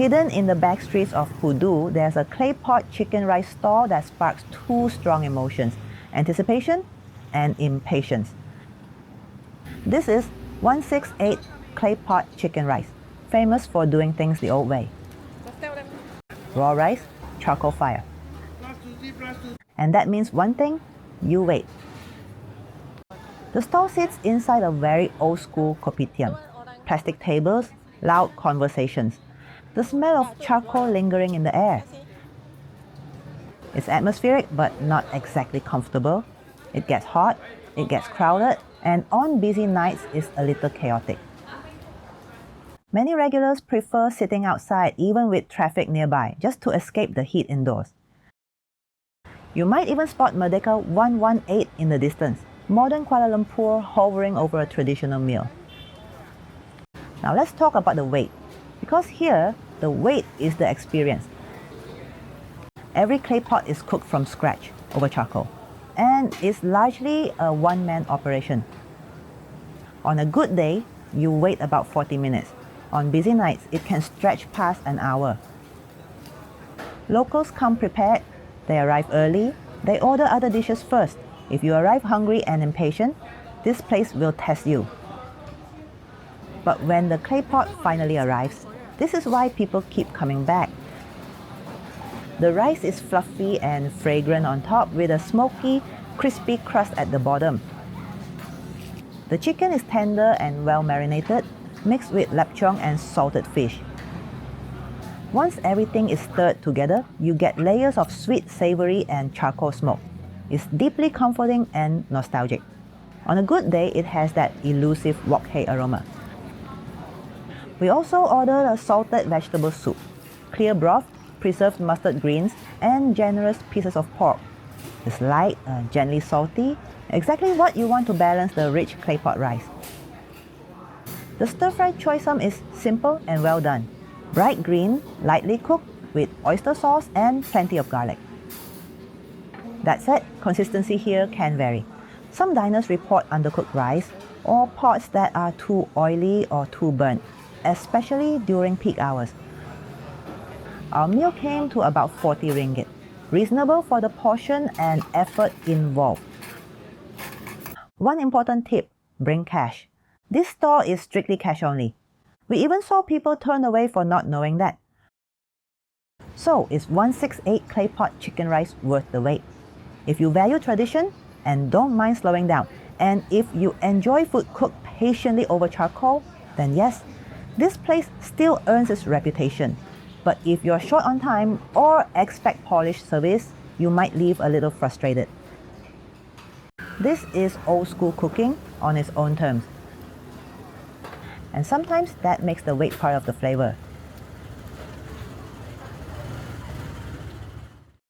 Hidden in the backstreets of Pudu, there's a Claypot Chicken Rice stall that sparks two strong emotions, anticipation and impatience. This is 168 Claypot Chicken Rice, famous for doing things the old way. Raw rice, charcoal fire. And that means one thing, you wait. The stall sits inside a very old school kopitiam. Plastic tables, loud conversations. The smell of charcoal lingering in the air. It's atmospheric but not exactly comfortable. It gets hot, it gets crowded, and on busy nights it's a little chaotic. Many regulars prefer sitting outside even with traffic nearby just to escape the heat indoors. You might even spot Merdeka 118 in the distance, modern Kuala Lumpur hovering over a traditional meal. Now let's talk about the wait, because here, the wait is the experience. Every clay pot is cooked from scratch over charcoal, and it's largely a one-man operation. On a good day, you wait about 40 minutes. On busy nights, it can stretch past an hour. Locals come prepared, they arrive early, they order other dishes first. If you arrive hungry and impatient, this place will test you. But when the clay pot finally arrives, this is why people keep coming back. The rice is fluffy and fragrant on top with a smoky, crispy crust at the bottom. The chicken is tender and well marinated, mixed with lapchong and salted fish. Once everything is stirred together, you get layers of sweet, savory, and charcoal smoke. It's deeply comforting and nostalgic. On a good day, it has that elusive wok hei aroma. We also ordered a salted vegetable soup, clear broth, preserved mustard greens, and generous pieces of pork. It's light, gently salty, exactly what you want to balance the rich claypot rice. The stir-fried choy sum is simple and well done. Bright green, lightly cooked with oyster sauce and plenty of garlic. That said, consistency here can vary. Some diners report undercooked rice or pots that are too oily or too burnt, especially during peak hours. Our meal came to about 40 ringgit, reasonable for the portion and effort involved. One important tip, bring cash. This store is strictly cash only. We even saw people turn away for not knowing that. So, is 168 Claypot Chicken Rice worth the wait? If you value tradition and don't mind slowing down, and if you enjoy food cooked patiently over charcoal, then yes, this place still earns its reputation. But if you're short on time or expect polished service, you might leave a little frustrated. This is old school cooking on its own terms. And sometimes that makes the wait part of the flavor.